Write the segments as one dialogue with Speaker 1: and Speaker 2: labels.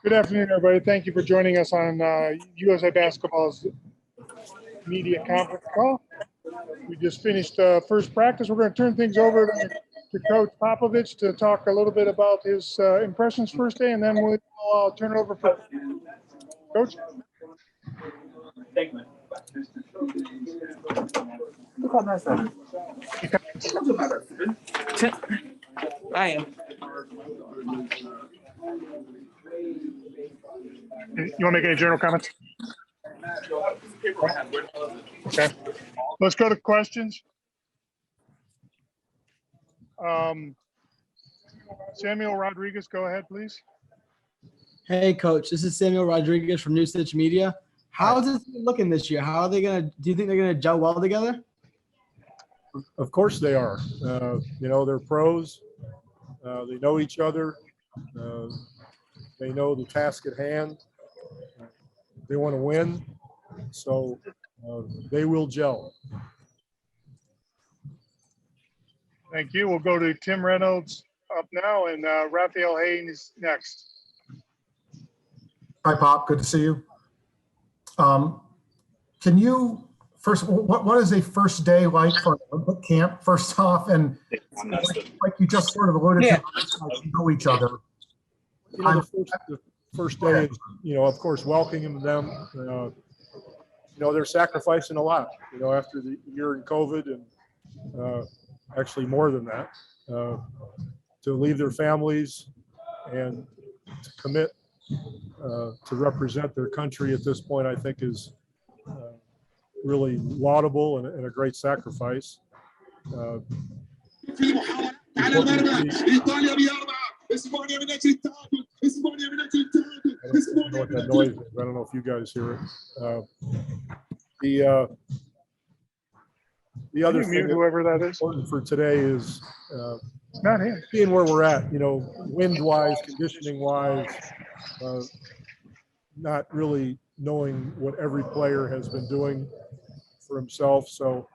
Speaker 1: Good afternoon, everybody. Thank you for joining us on USA Basketball's media conference call. We just finished first practice. We're going to turn things over to Coach Popovich to talk a little bit about his impressions first day, and then we'll turn it over for Coach.
Speaker 2: Thank you. I am.
Speaker 1: You want to make any general comments? Okay. Let's go to questions. Samuel Rodriguez, go ahead, please.
Speaker 3: Hey, Coach. This is Samuel Rodriguez from New Stitch Media. How is this looking this year? How are they going to – do you think they're going to gel well together?
Speaker 4: Of course they are. They're pros. They know each other. They know the task at hand. They want to win. So they will gel.
Speaker 1: Thank you. We'll go to Tim Reynolds up now, and Raphael Haynes next.
Speaker 5: Hi, Pop. Good to see you. Can you first? What is a first day like for Olympic camp? First off, and like you just sort of alluded to, you know each other.
Speaker 4: The first day is, of course, welcoming them. They're sacrificing a lot. After the year in COVID, and actually more than that, to leave their families and to commit to represent their country at this point, I think is really laudable and a great sacrifice. I don't know what that noise is. I don't know if you guys hear it. The other thing
Speaker 1: whoever that is
Speaker 4: important for today is
Speaker 1: not him.
Speaker 4: Seeing where we're at, wind-wise, conditioning-wise, not really knowing what every player has been doing for himself. So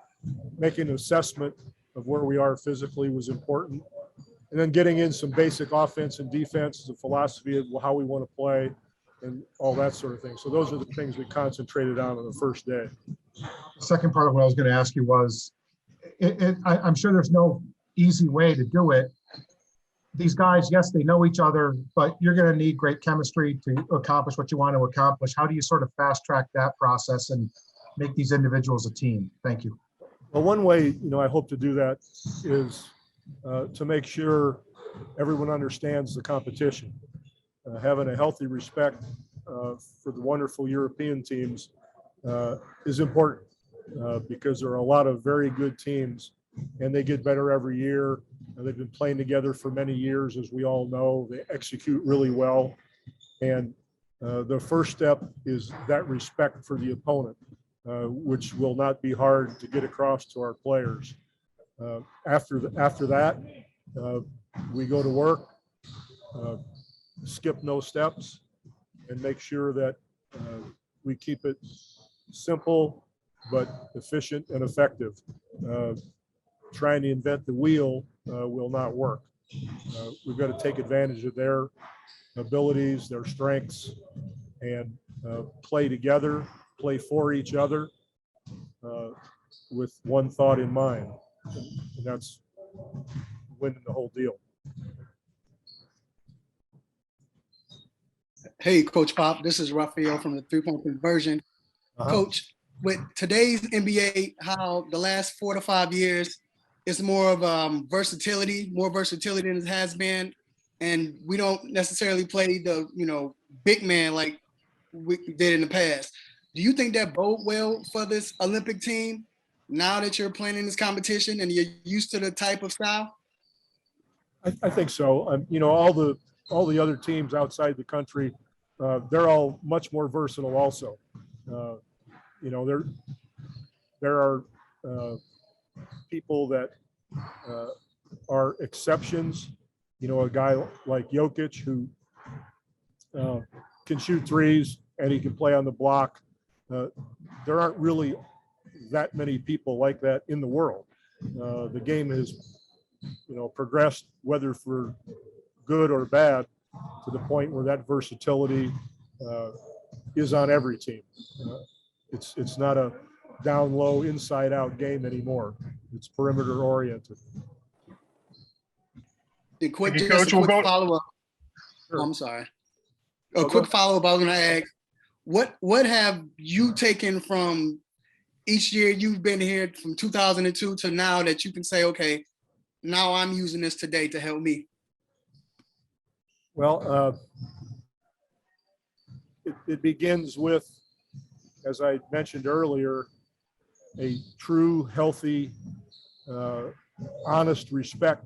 Speaker 4: making an assessment of where we are physically was important. And then getting in some basic offense and defense, the philosophy of how we want to play and all that sort of thing. So those are the things we concentrated on the first day.
Speaker 5: The second part of what I was going to ask you was, I'm sure there's no easy way to do it. These guys, yes, they know each other, but you're going to need great chemistry to accomplish what you want to accomplish. How do you sort of fast track that process and make these individuals a team? Thank you.
Speaker 4: Well, one way, I hope to do that is to make sure everyone understands the competition. Having a healthy respect for the wonderful European teams is important because there are a lot of very good teams and they get better every year. They've been playing together for many years, as we all know. They execute really well. And the first step is that respect for the opponent, which will not be hard to get across to our players. After that, we go to work, skip no steps, and make sure that we keep it simple but efficient and effective. Trying to invent the wheel will not work. We've got to take advantage of their abilities, their strengths, and play together, play for each other with one thought in mind. And that's winning the whole deal.
Speaker 6: Hey, Coach Pop, this is Raphael from the three-point conversion. Coach, with today's NBA, how the last 4 to 5 years is more of more versatility than it has been. And we don't necessarily play the, big man like we did in the past. Do you think that bode well for this Olympic team now that you're playing in this competition and you're used to the type of style?
Speaker 4: I think so. All the other teams outside the country, they're all much more versatile also. There are people that are exceptions. A guy like Jokic who can shoot threes and he can play on the block. There aren't really that many people like that in the world. The game has, progressed, whether for good or bad, to the point where that versatility is on every team. It's not a down low, inside out game anymore. It's perimeter oriented.
Speaker 6: And quick,
Speaker 1: Thank you,
Speaker 6: just
Speaker 1: Coach.
Speaker 6: a
Speaker 1: We'll
Speaker 6: quick
Speaker 1: go-
Speaker 6: follow-up.
Speaker 4: Sure.
Speaker 6: Oh, I'm sorry.
Speaker 4: No,
Speaker 6: A
Speaker 4: go
Speaker 6: quick
Speaker 4: ahead.
Speaker 6: follow-up. I was going to ask, what have you taken from each year you've been here from 2002 to now that you can say, okay, now I'm using this today to help me?
Speaker 4: Well, it begins with, as I mentioned earlier, a true, healthy, honest respect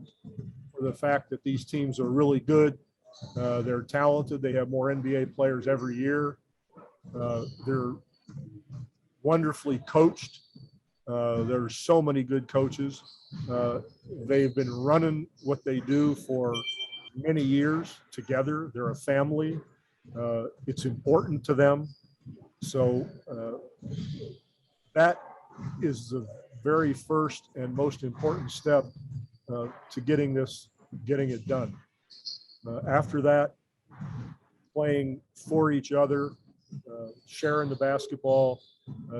Speaker 4: for the fact that these teams are really good. They're talented. They have more NBA players every year. They're wonderfully coached. There's so many good coaches. They've been running what they do for many years together. They're a family. It's important to them. So that is the very first and most important step to getting it done. After that, playing for each other, sharing the basketball,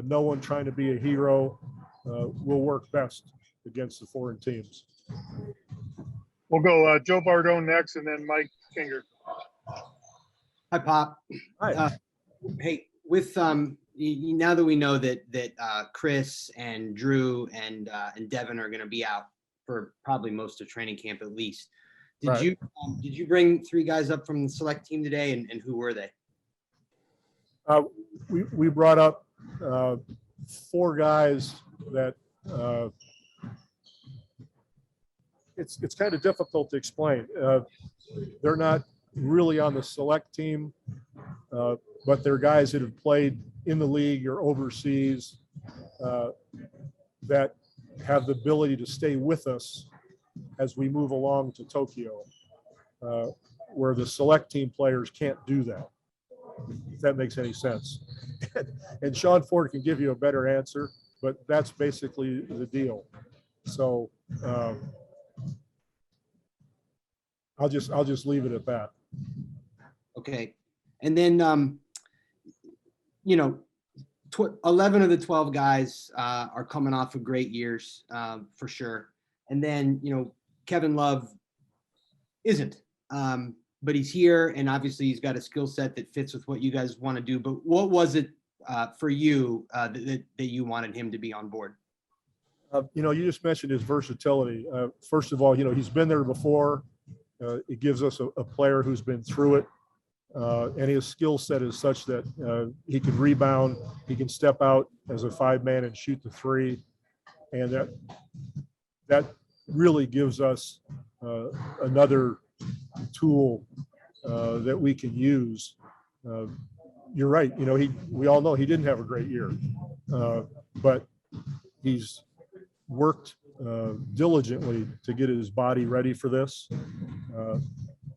Speaker 4: no one trying to be a hero will work best against the foreign teams.
Speaker 1: We'll go Joe Bardone next, and then Mike Finger.
Speaker 7: Hi, Pop.
Speaker 4: Hi.
Speaker 7: Hey, with now that we know that Chris and Drew and Devin are going to be out for probably most of training camp at least, did you bring 3 guys up from the select team today, and who were they?
Speaker 4: We brought up 4 guys that it's kind of difficult to explain. They're not really on the select team, but they're guys that have played in the league or overseas that have the ability to stay with us as we move along to Tokyo, where the select team players can't do that, if that makes any sense. And Sean Ford can give you a better answer, but that's basically the deal. So I'll just leave it at that.
Speaker 7: Okay, and then 11 of the 12 guys are coming off of great years for sure, and then Kevin Love isn't, but he's here, and obviously he's got a skill set that fits with what you guys want to do. But what was it for you that you wanted him to be on board?
Speaker 4: You just mentioned his versatility. First of all, he's been there before. It gives us a player who's been through it. And his skill set is such that he can rebound, he can step out as a 5-man and shoot the 3. And that really gives us another tool that we can use. You're right. We all know he didn't have a great year, but he's worked diligently to get his body ready for this.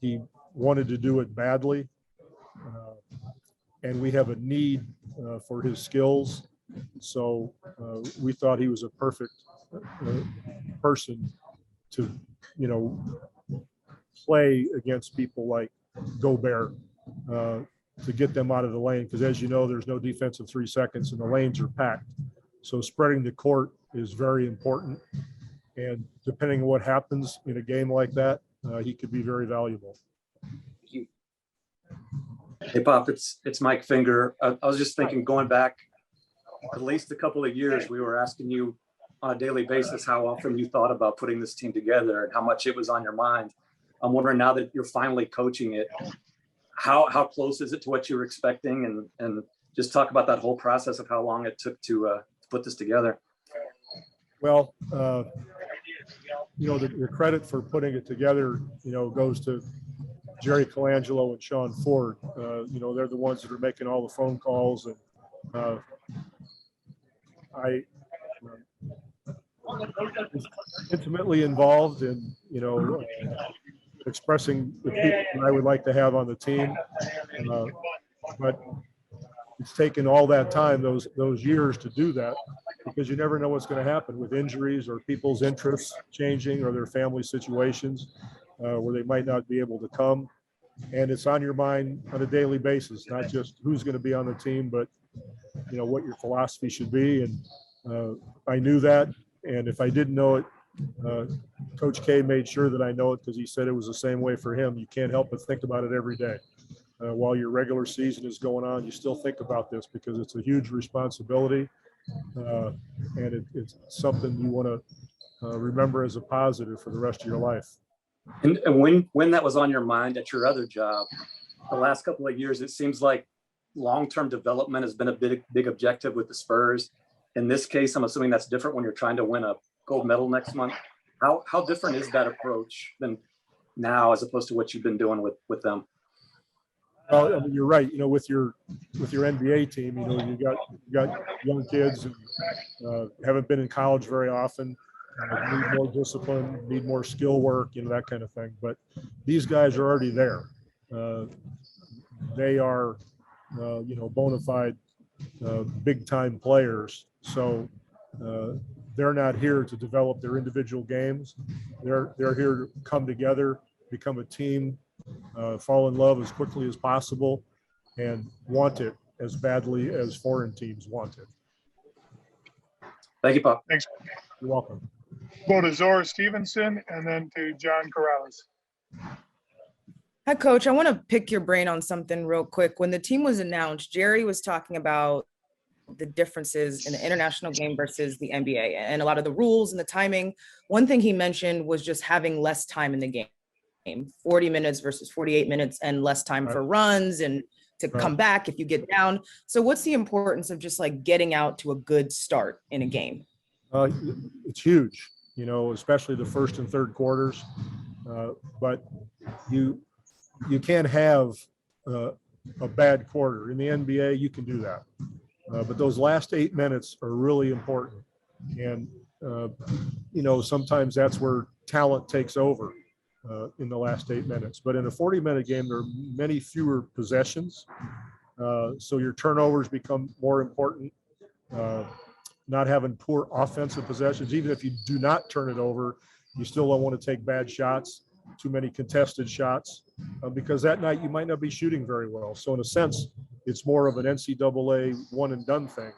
Speaker 4: He wanted to do it badly, and we have a need for his skills. So we thought he was a perfect person to, play against people like Gobert to get them out of the lane. Because as you know, there's no defensive 3 seconds and the lanes are packed. So spreading the court is very important. And depending on what happens in a game like that, he could be very valuable.
Speaker 8: Hey, Pop, it's Mike Finger. I was just thinking, going back at least a couple of years, we were asking you on a daily basis how often you thought about putting this team together and how much it was on your mind. I'm wondering, now that you're finally coaching it, how close is it to what you were expecting? And just talk about that whole process of how long it took to put this together.
Speaker 4: Well, the credit for putting it together, goes to Jerry Colangelo and Sean Ford. They're the ones that are making all the phone calls, and I was intimately involved in, expressing the people that I would like to have on the team. But it's taken all that time, those years, to do that, because you never know what's going to happen with injuries or people's interests changing or their family situations where they might not be able to come. and it's on your mind on a daily basis, not just who's going to be on the team, but what your philosophy should be. And I knew that, and if I didn't know it, Coach K made sure that I know it, because he said it was the same way for him. You can't help but think about it every day. While your regular season is going on, you still think about this because it's a huge responsibility, and it's something you want to remember as a positive for the rest of your life.
Speaker 8: And when that was on your mind at your other job, the last couple of years, it seems like long-term development has been a big objective with the Spurs. In this case, I'm assuming that's different when you're trying to win a gold medal next month. How different is that approach than now as opposed to what you've been doing with them?
Speaker 4: Well, I mean, you're right. With your NBA team, you got young kids and haven't been in college very often. Need more discipline, need more skill work, that kind of thing. But these guys are already there. They are, bona fide, big time players. So they're not here to develop their individual games. They're here to come together, become a team, fall in love as quickly as possible, and want it as badly as foreign teams want it.
Speaker 8: Thank you, Pop.
Speaker 1: Thanks.
Speaker 4: You're welcome.
Speaker 1: Go to Zora Stevenson and then to John Corrales.
Speaker 9: Hi, Coach. I want to pick your brain on something real quick. When the team was announced, Jerry was talking about the differences in the international game versus the NBA and a lot of the rules and the timing. One thing he mentioned was just having less time in the game, 40 minutes versus 48 minutes, and less time for runs and to come back if you get down. So what's the importance of just like getting out to a good start in a game?
Speaker 4: It's huge, especially the first and third quarters. But you can't have a bad quarter. In the NBA, you can do that. But those last 8 minutes are really important. And, sometimes that's where talent takes over in the last 8 minutes. But in a 40-minute game, there are many fewer possessions. So your turnovers become more important. Not having poor offensive possessions, even if you do not turn it over, you still don't want to take bad shots, too many contested shots, because that night you might not be shooting very well. So in a sense, it's more of an NCAA one and done thing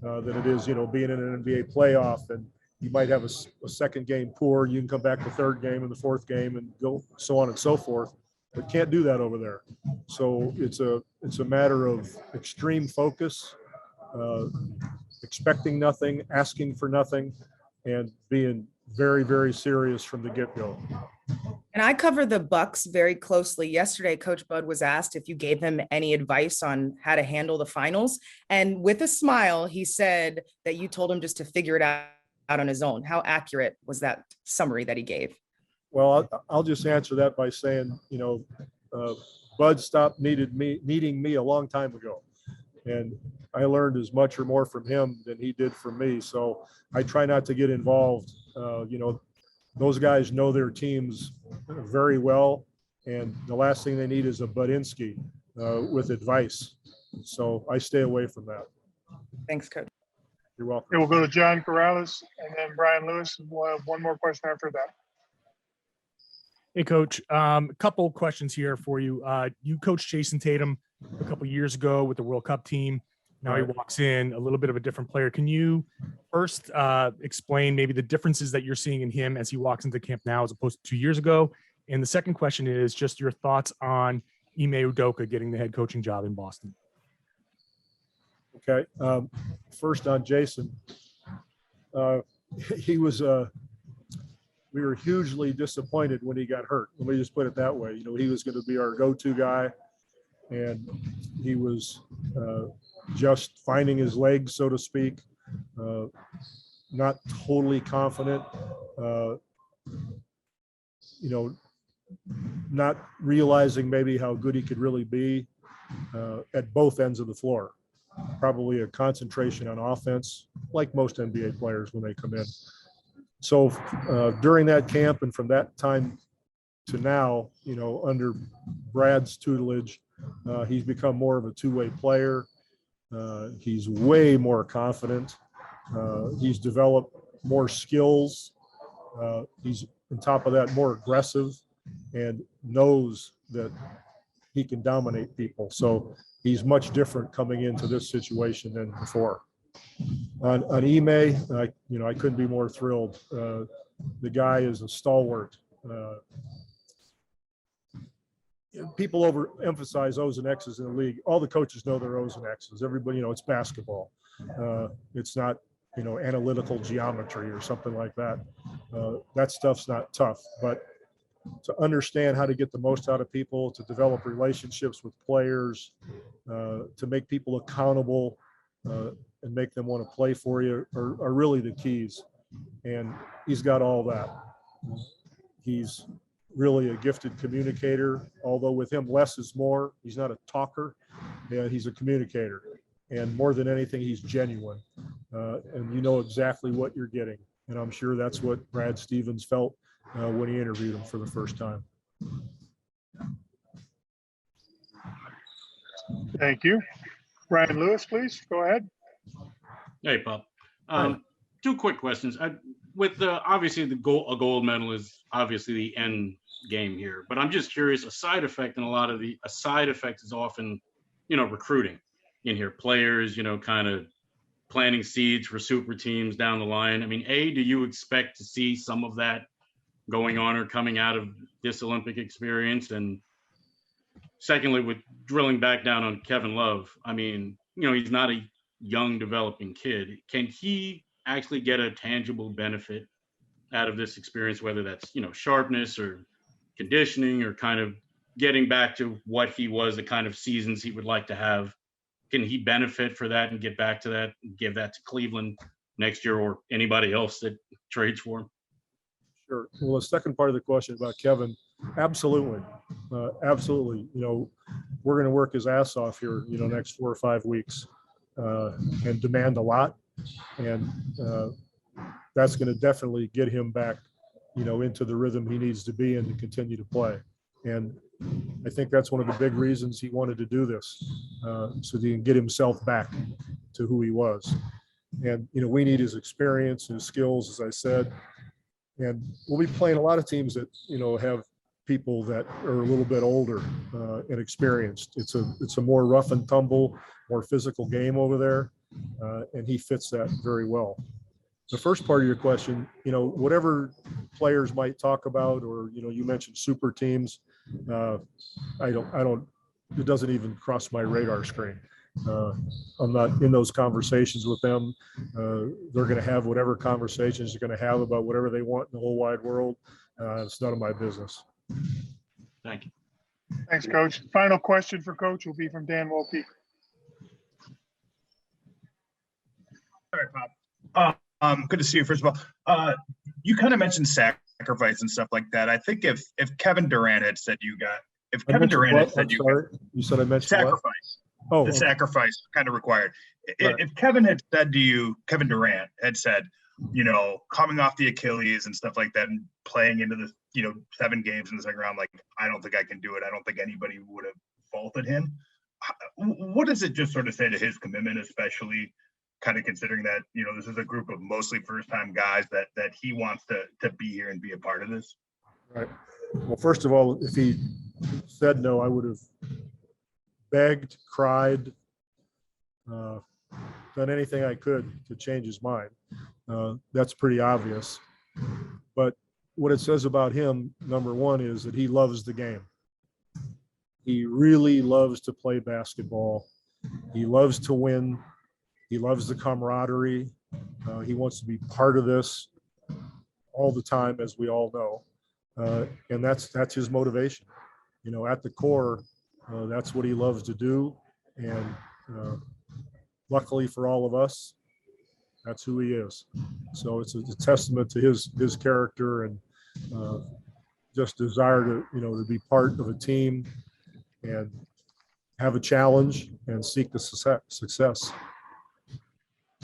Speaker 4: than it is, being in an NBA playoff, and you might have a second game poor. You can come back the third game and the fourth game and go so on and so forth, but can't do that over there. So it's a matter of extreme focus, expecting nothing, asking for nothing, and being very, very serious from the get-go.
Speaker 9: And I cover the Bucks very closely. Yesterday, Coach Bud was asked if you gave him any advice on how to handle the finals. And with a smile, he said that you told him just to figure it out on his own. How accurate was that summary that he gave?
Speaker 4: Well, I'll just answer that by saying, Bud stopped needing me a long time ago. And I learned as much or more from him than he did from me. So I try not to get involved. Those guys know their teams very well. And the last thing they need is a Budinsky with advice. So I stay away from that.
Speaker 9: Thanks, Coach.
Speaker 4: You're welcome.
Speaker 1: Okay, we'll go to John Corrales and then Brian Lewis. We'll have one more question after that.
Speaker 10: Hey, Coach. A couple questions here for you. You coached Jason Tatum a couple years ago with the World Cup team. Now he walks in a little bit of a different player. Can you first explain maybe the differences that you're seeing in him as he walks into camp now as opposed to 2 years ago? And the second question is just your thoughts on Ime Udoka getting the head coaching job in Boston.
Speaker 4: Okay. First on Jason. He was we were hugely disappointed when he got hurt. Let me just put it that way. He was going to be our go-to guy, and he was just finding his legs, so to speak, not totally confident, not realizing maybe how good he could really be at both ends of the floor. Probably a concentration on offense, like most NBA players when they come in. So during that camp and from that time to now, under Brad's tutelage, he's become more of a two-way player. He's way more confident. He's developed more skills. He's on top of that more aggressive and knows that he can dominate people. So he's much different coming into this situation than before. On Ime, I couldn't be more thrilled. The guy is a stalwart. People overemphasize O's and X's in the league. All the coaches know they're O's and X's. Everybody, it's basketball. It's not, analytical geometry or something like that. That stuff's not tough, but to understand how to get the most out of people, to develop relationships with players, to make people accountable, and make them want to play for you are really the keys. And he's got all that. He's really a gifted communicator, although with him, less is more. He's not a talker. Yeah, he's a communicator. And more than anything, he's genuine. And you know exactly what you're getting. And I'm sure that's what Brad Stevens felt when he interviewed him for the first time.
Speaker 1: Thank you. Brian Lewis, please go ahead.
Speaker 11: Hey, Pop. Two quick questions. With the obviously a gold medal is obviously the end game here, but I'm just curious. A side effect is often, recruiting in here. Players, kind of planting seeds for super teams down the line. I mean, do you expect to see some of that going on or coming out of this Olympic experience? And secondly, with drilling back down on Kevin Love, I mean, he's not a young developing kid. Can he actually get a tangible benefit out of this experience, whether that's, sharpness or conditioning or kind of getting back to what he was, the kind of seasons he would like to have? Can he benefit for that and get back to that and give that to Cleveland next year or anybody else that trades for him?
Speaker 4: Sure. Well, the second part of the question about Kevin, absolutely. Absolutely. We're going to work his ass off here, next 4 or 5 weeks and demand a lot. And that's going to definitely get him back, into the rhythm he needs to be in to continue to play. And I think that's one of the big reasons he wanted to do this, so that he can get himself back to who he was. And, we need his experience and his skills, as I said. And we'll be playing a lot of teams that, have people that are a little bit older and experienced. It's a more rough and tumble, more physical game over there. And he fits that very well. The first part of your question, whatever players might talk about, or, you mentioned super teams. It doesn't even cross my radar screen. I'm not in those conversations with them. They're going to have whatever conversations they're going to have about whatever they want in the whole wide world. It's none of my business.
Speaker 11: Thank you.
Speaker 1: Thanks, Coach. Final question for Coach will be from Dan Wolke.
Speaker 12: All right, Pop. Good to see you, first of all. You kind of mentioned sacrifice and stuff like that. I think if Kevin Durant had said you
Speaker 4: said I mentioned
Speaker 12: sacrifice.
Speaker 4: What? Oh,
Speaker 12: the sacrifice kind of required. Right. If Kevin had said to you, Kevin Durant had said, coming off the Achilles and stuff like that and playing into the, 7 games in the second round, like, I don't think I can do it. I don't think anybody would have faulted him. What does it just sort of say to his commitment, especially kind of considering that, this is a group of mostly first-time guys that he wants to be here and be a part of this?
Speaker 4: Right. Well, first of all, if he said no, I would have begged, cried, done anything I could to change his mind. That's pretty obvious. But what it says about him, number one, is that he loves the game. He really loves to play basketball. He loves to win. He loves the camaraderie. He wants to be part of this all the time, as we all know. And that's his motivation. At the core, that's what he loves to do. And luckily for all of us, that's who he is. So it's a testament to his character and just desire to be part of a team and have a challenge and seek the success.